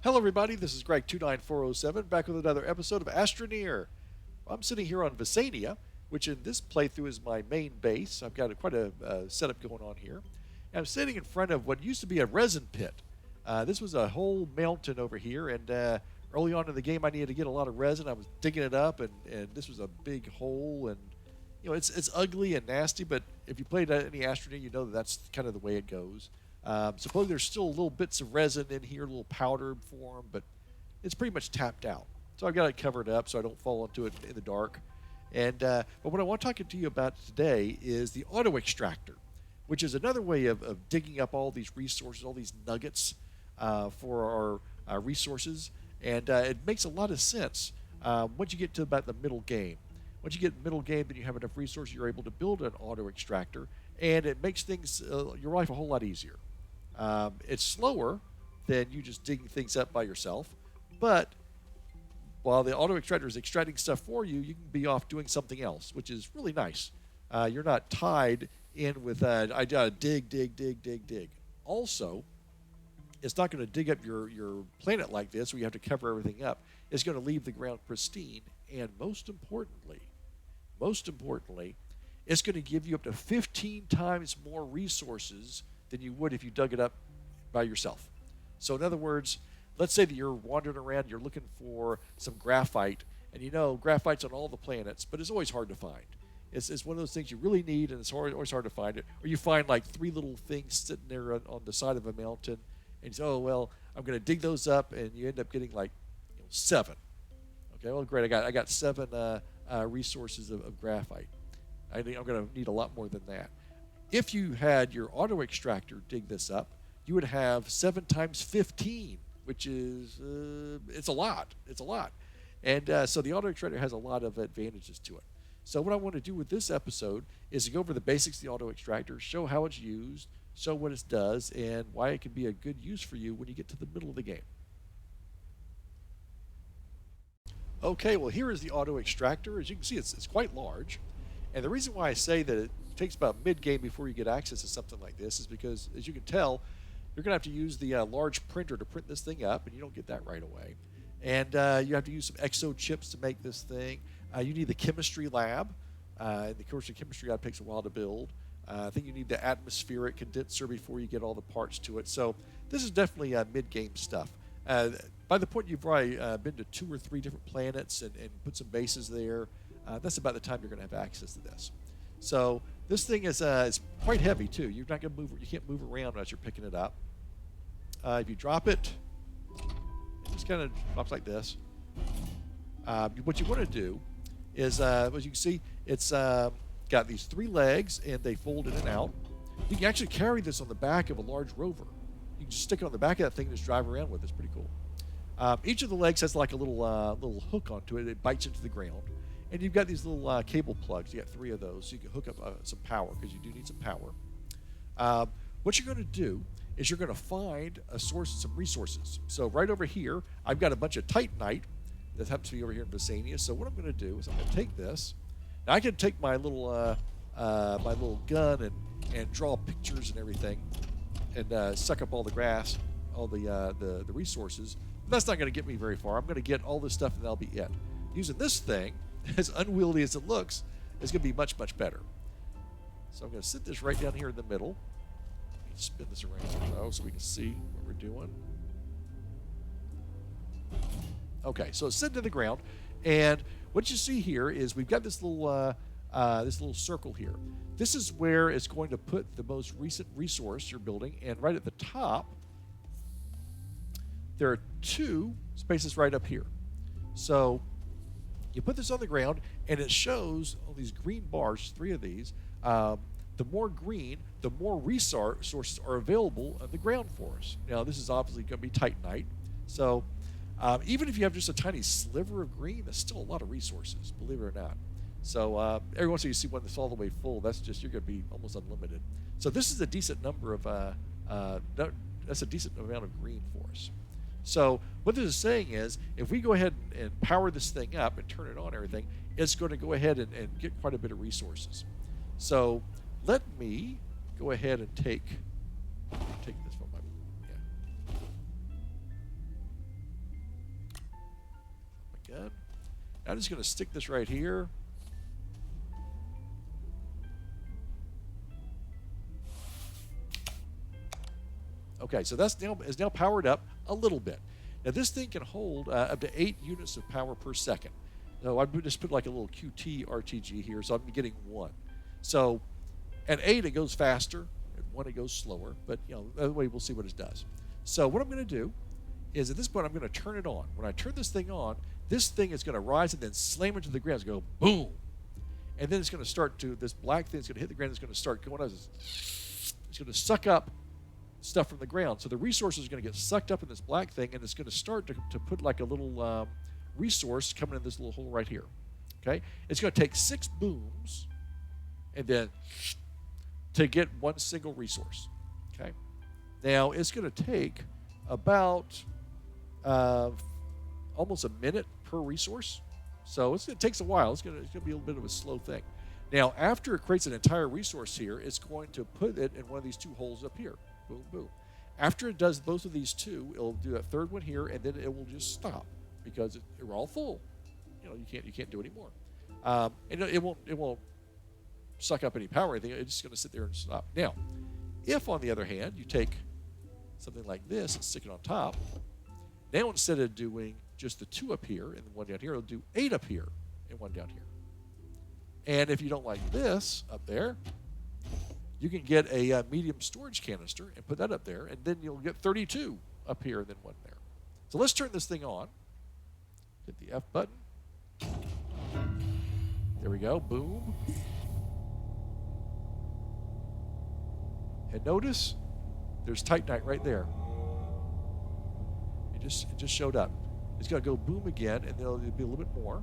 Hello, everybody. This is Greg29407 back with another episode of Astroneer. I'm sitting here on Visania, which in this playthrough is my main base. I've got quite a setup going on here. And I'm sitting in front of what used to be a resin pit. This was a whole mountain over here, and early on in the game, I needed to get a lot of resin. I was digging it up, and this was a big hole, and it's ugly and nasty. But if you played any Astroneer, you know that's kind of the way it goes. Suppose there's still little bits of resin in here, little powder form, but it's pretty much tapped out. So I've got it covered up so I don't fall into it in the dark. But what I want to talk to you about today is the auto extractor, which is another way of digging up all these resources, all these nuggets for our resources. And it makes a lot of sense once you get to about the middle game. Once you get middle game, then you have enough resources, you're able to build an auto extractor, and it makes things your life a whole lot easier. It's slower than you just digging things up by yourself, but while the auto extractor is extracting stuff for you, you can be off doing something else, which is really nice. You're not tied in with, I gotta dig. Also, it's not going to dig up your planet like this where you have to cover everything up. It's going to leave the ground pristine, and most importantly, it's going to give you up to 15 times more resources than you would if you dug it up by yourself. So in other words, let's say that you're wandering around, you're looking for some graphite, and you know graphite's on all the planets, but it's always hard to find. It's one of those things you really need, and it's always hard to find it. Or you find like 3 little things sitting there on the side of a mountain, and you say, oh, well, I'm going to dig those up, and you end up getting like 7. Okay, well, great, I got 7 resources of graphite. I think I'm going to need a lot more than that. If you had your auto extractor dig this up, you would have 7 times 15, which is it's a lot. And so the auto extractor has a lot of advantages to it. So what I want to do with this episode is to go over the basics of the auto extractor, show how it's used, show what it does, and why it can be a good use for you when you get to the middle of the game. Okay, well, here is the auto extractor. As you can see, it's quite large. And the reason why I say that it takes about mid-game before you get access to something like this is because, as you can tell, you're going to have to use the large printer to print this thing up, and you don't get that right away. And you have to use some exo chips to make this thing. You need the chemistry lab. And of course, the chemistry lab takes a while to build. I think you need the atmospheric condenser before you get all the parts to it. So this is definitely mid-game stuff. By the point you've probably been to 2 or 3 different planets and put some bases there, that's about the time you're going to have access to this. So this thing is quite heavy too. You're not going to move. You can't move around as you're picking it up. If you drop it, it just kind of drops like this. What you want to do is, as you can see, it's got these 3 legs, and they fold in and out. You can actually carry this on the back of a large rover. You can just stick it on the back of that thing and just drive around with it. It's pretty cool. Each of the legs has like a little hook onto it. It bites into the ground. And you've got these little cable plugs. You got 3 of those, so you can hook up some power, because you do need some power. What you're going to do is you're going to find a source, some resources. So right over here, I've got a bunch of titanite that happens to be over here in Visania. So what I'm going to do is I'm going to take this. Now I can take my little gun and draw pictures and everything, and suck up all the grass, all the resources. But that's not going to get me very far. I'm going to get all this stuff, and that'll be it. Using this thing, as unwieldy as it looks, is going to be much better. So I'm going to sit this right down here in the middle. Let me spin this around so we can see what we're doing. Okay, so it's sitting to the ground, and what you see here is we've got this little circle here. This is where it's going to put the most recent resource you're building, and right at the top, there are 2 spaces right up here. So you put this on the ground, and it shows all these green bars, 3 of these. The more green, the more resources are available on the ground for us. Now, this is obviously going to be titanite. So even if you have just a tiny sliver of green, that's still a lot of resources, believe it or not. So every once in a while you see one that's all the way full. That's just, you're going to be almost unlimited. So this is a decent number of, that's a decent amount of green for us. So what this is saying is, if we go ahead and power this thing up and turn it on and everything, it's going to go ahead and get quite a bit of resources. So let me go ahead and take this from my, again. I'm just going to stick this right here. Okay, so that's now powered up a little bit. Now this thing can hold up to 8 units of power per second. So I just put like a little QT RTG here, so I'm getting 1. So at 8 it goes faster, at 1 it goes slower, but that way we'll see what it does. So what I'm going to do is at this point I'm going to turn it on. When I turn this thing on, this thing is going to rise and then slam into the ground. It's going to go boom, and then it's going to start to, this black thing is going to hit the ground. It's going to start going out. It's going to suck up stuff from the ground. So the resources are going to get sucked up in this black thing, and it's going to start to put like a little resource coming in this little hole right here. Okay, it's going to take 6 booms, and then to get 1 single resource. Okay, now it's going to take about almost a minute per resource, so it takes a while. It's going to be a little bit of a slow thing. Now, after it creates an entire resource here, it's going to put it in one of these 2 holes up here. Boom, boom. After it does both of these 2, it'll do that 3rd one here, and then it will just stop because we're all full. You can't do any more. And it won't suck up any power or anything. It's just going to sit there and stop. Now, if on the other hand you take something like this and stick it on top, now instead of doing just the 2 up here and the 1 down here, it'll do 8 up here and 1 down here. And if you don't like this up there, you can get a medium storage canister and put that up there, and then you'll get 32 up here and then 1 there. So let's turn this thing on. Hit the F button. There we go. Boom. And notice there's Titanite right there. It just showed up. It's going to go boom again, and then it'll be a little bit more.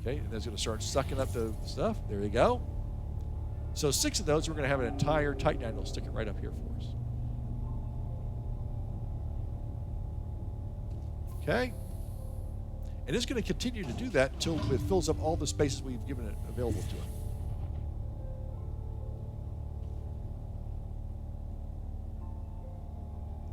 Okay, and then it's going to start sucking up the stuff. There you go. So 6 of those, we're going to have an entire Titanite. It'll stick it right up here for us. Okay? And it's going to continue to do that until it fills up all the spaces we've given it available to it.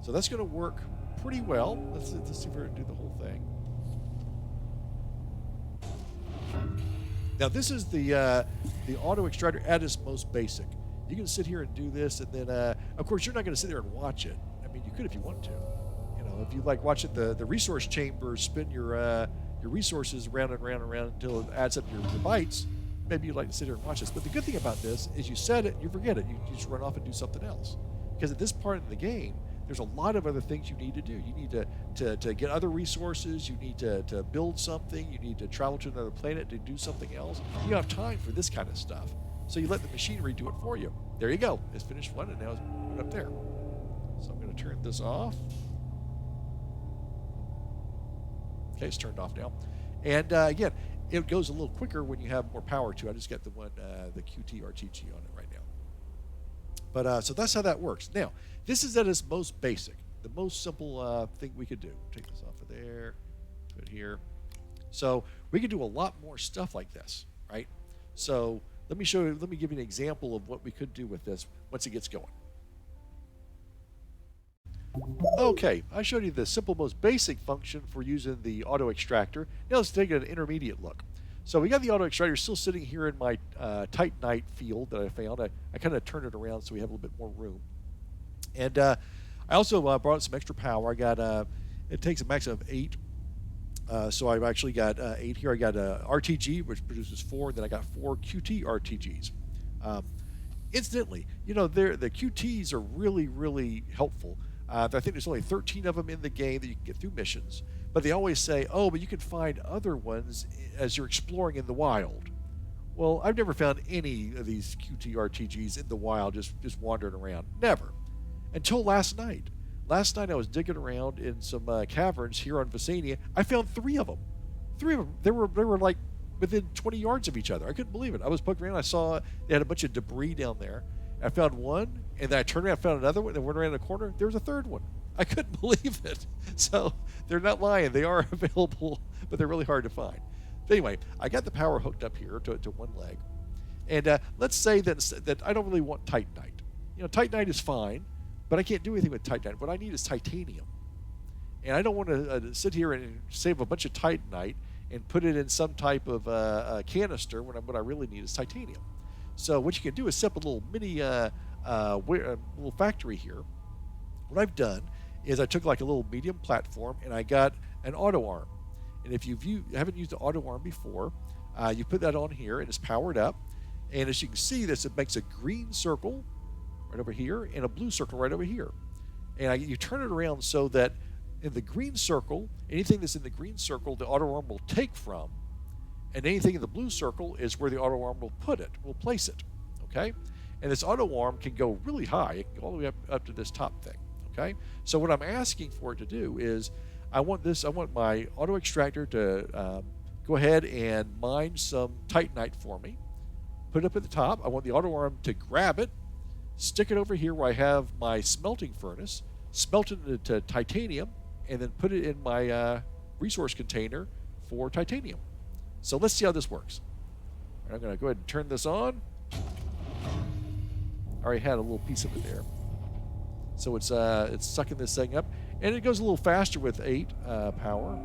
So that's going to work pretty well. Let's see if we're going to do the whole thing. Now this is the auto extractor at its most basic. You can sit here and do this, and then of course you're not going to sit there and watch it. I mean, you could if you want to. If you like watching the resource chamber spin your resources around and around and around until it adds up your bytes, maybe you'd like to sit here and watch this. But the good thing about this is you set it, and you forget it. You just run off and do something else. Because at this part of the game, there's a lot of other things you need to do. You need to get other resources. You need to build something. You need to travel to another planet to do something else. You don't have time for this kind of stuff. So you let the machinery do it for you. There you go. It's finished 1, and now it's moving up there. So I'm going to turn this off. Okay, it's turned off now. And again, it goes a little quicker when you have more power to it. I just got the QT RTG on it right now. But so that's how that works. Now, this is at its most basic, the most simple thing we could do. Take this off of there, put it here. So we could do a lot more stuff like this, right? So let me give you an example of what we could do with this once it gets going. Okay, I showed you the simple, most basic function for using the auto extractor. Now let's take an intermediate look. So we got the auto extractor still sitting here in my Titanite field that I found. I kind of turned it around so we have a little bit more room. And I also brought some extra power. I got, it takes a maximum of 8. So I've actually got 8 here. I got a RTG, which produces 4, and then I got 4 QT RTGs. Incidentally, the QTs are really, really helpful. I think there's only 13 of them in the game that you can get through missions, but they always say, oh, but you can find other ones as you're exploring in the wild. Well, I've never found any of these QT RTGs in the wild just wandering around. Never. Until last night. Last night I was digging around in some caverns here on Visania. I found 3 of them. 3 of them. They were like within 20 yards of each other. I couldn't believe it. I was poking around. I saw they had a bunch of debris down there. I found one, and then I turned around and found another one, and went around the corner. There was a 3rd one. I couldn't believe it. So they're not lying. They are available, but they're really hard to find. But anyway, I got the power hooked up here to one leg. And let's say that I don't really want Titanite. Titanite is fine, but I can't do anything with Titanite. What I need is titanium. and I don't want to sit here and save a bunch of titanite and put it in some type of canister when what I really need is titanium. So what you can do is set up a little mini little factory here. What I've done is I took like a little medium platform and I got an auto arm. And if you haven't used the auto arm before, you put that on here and it's powered up. And as you can see, it makes a green circle right over here and a blue circle right over here. And you turn it around so that in the green circle, anything that's in the green circle, the auto arm will take from, and anything in the blue circle is where the auto arm will place it, okay? And this auto arm can go really high. It can go all the way up to this top thing, okay? So what I'm asking for it to do is I want my auto extractor to go ahead and mine some titanite for me, put it up at the top. I want the auto arm to grab it, stick it over here where I have my smelting furnace, smelt it into titanium, and then put it in my resource container for titanium. So let's see how this works. I'm going to go ahead and turn this on. I already had a little piece of it there. So it's sucking this thing up, and it goes a little faster with 8 power.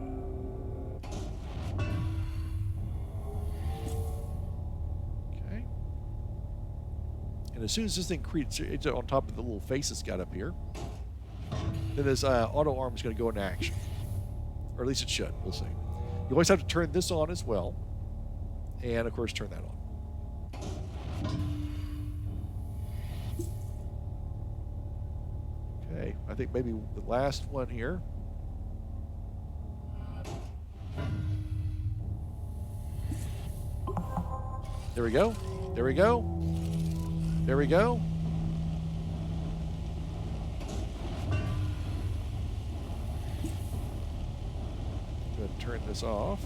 Okay. And as soon as this thing creates on top of the little face it's got up here, then this auto arm is going to go into action. Or at least it should. We'll see. You always have to turn this on as well. And, of course, turn that on. Okay. I think maybe the last one here. There we go. There we go. There we go. Turn this off.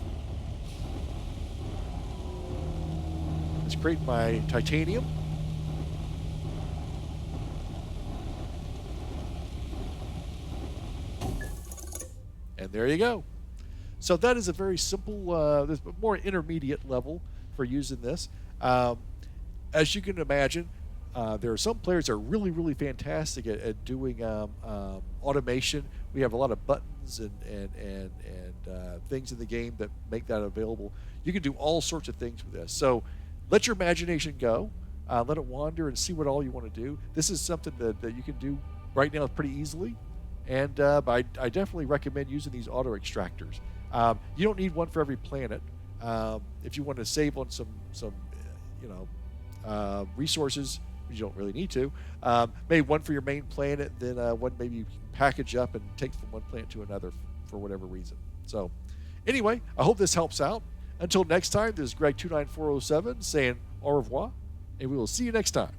Let's create my titanium. And there you go. So that is a very simple, more intermediate level for using this. As you can imagine, there are some players that are really, really fantastic at doing automation. We have a lot of buttons and things in the game that make that available. You can do all sorts of things with this. So let your imagination go. Let it wander and see what all you want to do. This is something that you can do right now pretty easily. And I definitely recommend using these auto extractors. You don't need one for every planet. If you want to save on some resources, you don't really need to. Maybe one for your main planet, then one maybe you can package up and take from one planet to another for whatever reason. So anyway, I hope this helps out. Until next time, this is Greg29407 saying au revoir, and we will see you next time.